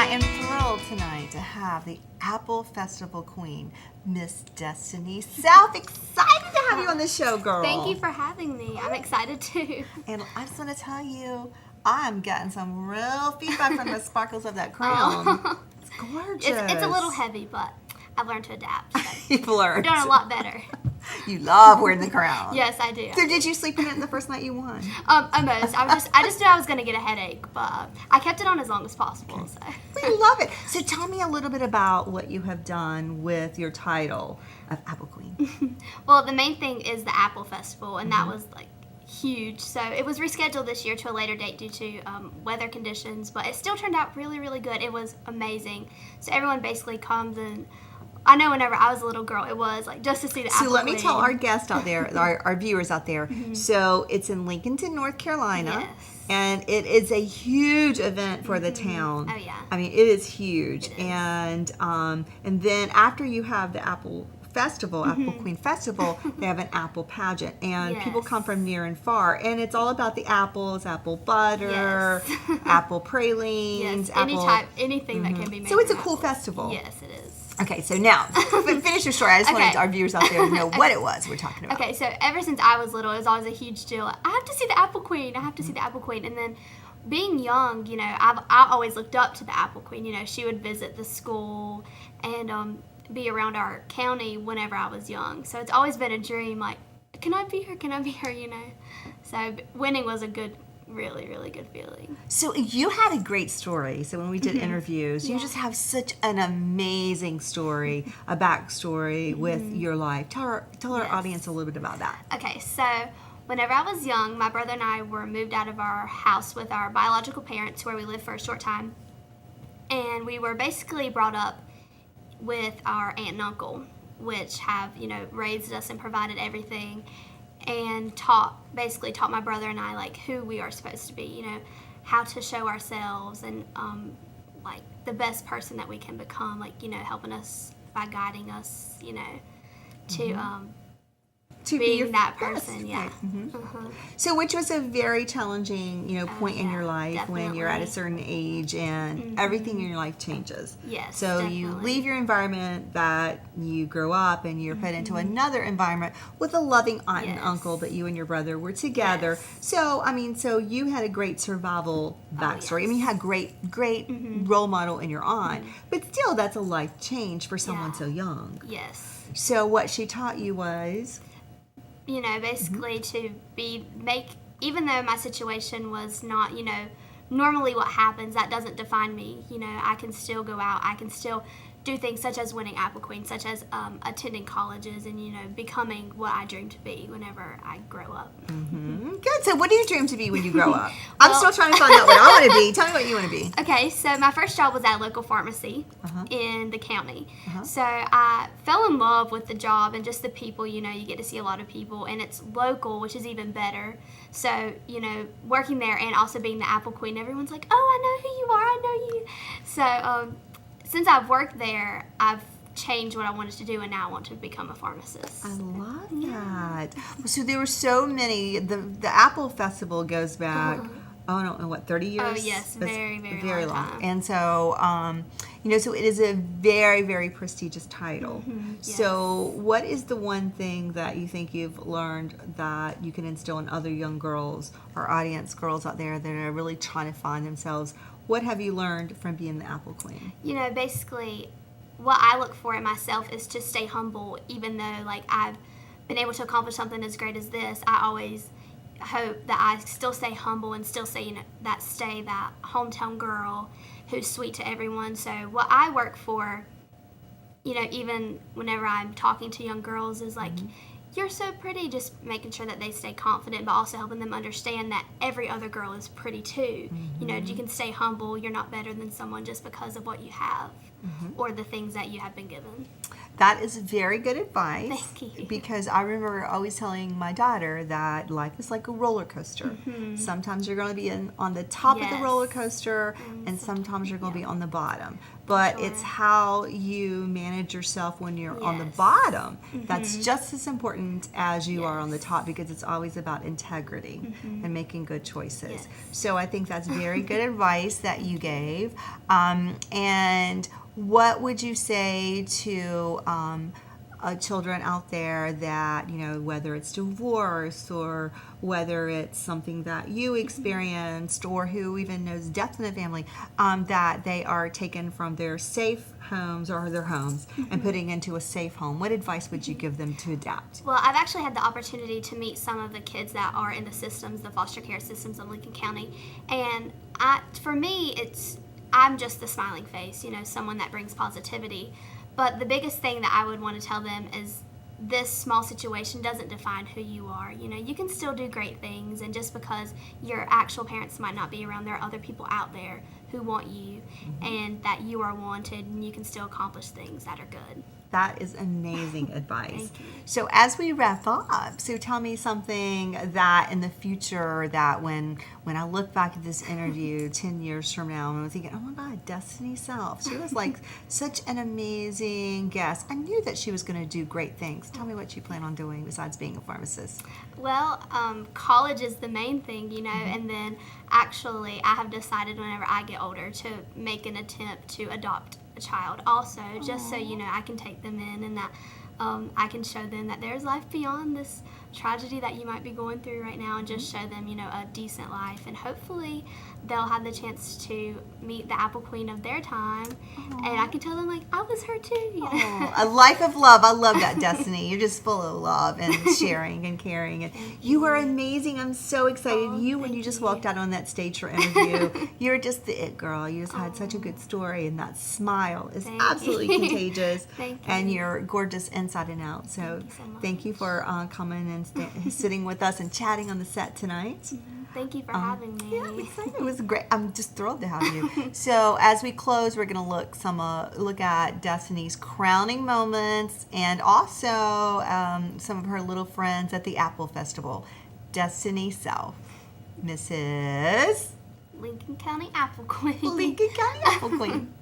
I am thrilled tonight to have the Apple Festival Queen, Miss Destiny South. Excited to have you on the show, girl. Thank you for having me. I'm excited too. And I just want to tell you, I'm getting some real feedback from the sparkles of that crown. It's gorgeous. It's a little heavy, but I've learned to adapt. So You've learned. we're doing a lot better. You love wearing the crown. Yes, I do. So did you sleep in it the first night you won? Almost. I just knew I was going to get a headache, but I kept it on as long as possible. So. We love it. So tell me a little bit about what you have done with your title of Apple Queen. Well, the main thing is the Apple Festival, and that was like huge. So it was rescheduled this year to a later date due to weather conditions, but it still turned out really, really good. It was amazing. So everyone basically comes and I know whenever I was a little girl, it was like just to see the Apple So let me Queen. tell our guests out there, our viewers out there. So it's in Lincolnton, North Carolina. Yes. And it is a huge event for the town. Oh, yeah. I mean, it is huge. It is. And then after you have the Apple Festival, Apple Queen Festival, they have an apple pageant. And people Yes. come from near and far. And it's all about the apples, apple butter, Yes. apple pralines, Yes, apple... anything that can be made. So it's a from cool apples. festival. Yes, it is. Okay, so now, finish your story. I just wanted Okay. our viewers out there to know what it was we're talking about. Okay, so ever since I was little, it was always a huge deal. I have to see the Apple Queen. I have to see the Apple Queen. And then being young, you know, I always looked up to the Apple Queen. You know, she would visit the school and be around our county whenever I was young. So it's always been a dream, like, can I be her? Can I be her, you know? So winning was a good, really, really good feeling. So you had a great story. So when we did interviews, you just have such an amazing story, a backstory with your life. Tell our Yes. audience a little bit about that. Okay, so whenever I was young, my brother and I were moved out of our house with our biological parents where we lived for a short time. And we were basically brought up with our aunt and uncle, which have, you know, raised us and provided everything and taught my brother and I, like, who we are supposed to be, you know, how to show ourselves and, like, the best person that we can become, like, you know, helping us by guiding us, you know, to, To be being your that best. person, yeah. Okay. Mhm. Uh-huh. So which was a very challenging, point in yeah, your life when you're at a definitely. certain age and everything in your life changes. Yes, So you definitely. leave your environment that you grow up and you're put into another environment with a loving aunt and Yes. uncle, but you and your brother were together. Yes. So, I mean, so you had a great survival backstory. I mean, you had great role model in your aunt, but still that's a life change for someone Yeah. so young. Yes. So what she taught you was... You know, basically to even though my situation was not, you know, normally what happens, that doesn't define me. You know, I can still go out, I can still do things such as winning Apple Queen, such as attending colleges and, you know, becoming what I dream to be whenever I grow up. Good. So what do you dream to be when you grow up? I'm Well- still trying to find out what I want to be. Tell me what you want to be. Okay, so my first job was at a local pharmacy in the county. So I fell in love with the job and just the people, you know, you get to see a lot of people and it's local, which is even better. So, you know, working there and also being the Apple Queen, everyone's like, oh, I know who you are, I know you. So since I've worked there, I've changed what I wanted to do and now I want to become a pharmacist. I love that. So there were so many. The Apple Festival goes back. I don't know what, 30 years. Oh, yes, That's very, very long time. And so, so it is a very, very prestigious title. yes. So, what is the one thing that you think you've learned that you can instill in other young girls or audience girls out there that are really trying to find themselves? What have you learned from being the Apple Queen? You know, basically, what I look for in myself is to stay humble, even though, like, I've been able to accomplish something as great as this. I always hope that I still stay humble and still stay, you know, that hometown girl who's sweet to everyone. So what I work for, you know, even whenever I'm talking to young girls is like, you're so pretty, just making sure that they stay confident, but also helping them understand that every other girl is pretty too. You know, you can stay humble. You're not better than someone just because of what you have or the things that you have been given. That is very good advice. Thank you. Because I remember always telling my daughter that life is like a roller coaster. Sometimes you're going to be on the top of the Yes. roller coaster, and sometimes you're going to be on the bottom. But Sure. it's how you manage yourself when you're on the Yes. bottom that's just as important as you are on the Yes. top, because it's always about integrity and making good choices. Yes. So I think that's very good advice that you gave. And what would you say to children out there that, whether it's divorce or whether it's something that you experienced or who even knows death in the family, that they are taken from their safe homes or their homes and putting into a safe home? What advice would you give them to adapt? Well, I've actually had the opportunity to meet some of the kids that are in the systems, the foster care systems of Lincoln County, and for me, I'm just the smiling face, someone that brings positivity. But the biggest thing that I would want to tell them is this small situation doesn't define who you are. You can still do great things, and just because your actual parents might not be around, there are other people out there who want you, and that you are wanted, and you can still accomplish things that are good. That is amazing advice. Thank you. So as we wrap up, so tell me something that in the future that when I look back at this interview 10 years from now, I'm thinking, oh my God, Destiny Self. She was like such an amazing guest. I knew that she was going to do great things. Tell me what you plan on doing besides being a pharmacist. Well, college is the main thing, and then actually I have decided whenever I get older to make an attempt to adopt a child also, just so I can take them in, and that I can show them that there's life beyond this tragedy that you might be going through right now, and just show them a decent life, and hopefully they'll have the chance to meet the apple queen of their time. And I can tell them, like, I was her too. Oh, a life of love. I love that, Destiny. You're just full of love and sharing and caring. And you are amazing. I'm so excited. When you thank just you. walked out on that stage for interview, you're just the it girl. You just had such a good story, and that smile is Thank absolutely you. contagious. Thank And you. you're gorgeous inside and out. So you so much. thank you for coming and sitting with us and chatting on the set tonight. Thank you for having me. Yeah, I'm excited. It was great. I'm just thrilled to have you. So as we close, we're going to look at Destiny's crowning moments, and also some of her little friends at the Apple Festival. Destiny Self, Mrs. Lincoln County Apple Queen. Lincoln County Apple Queen.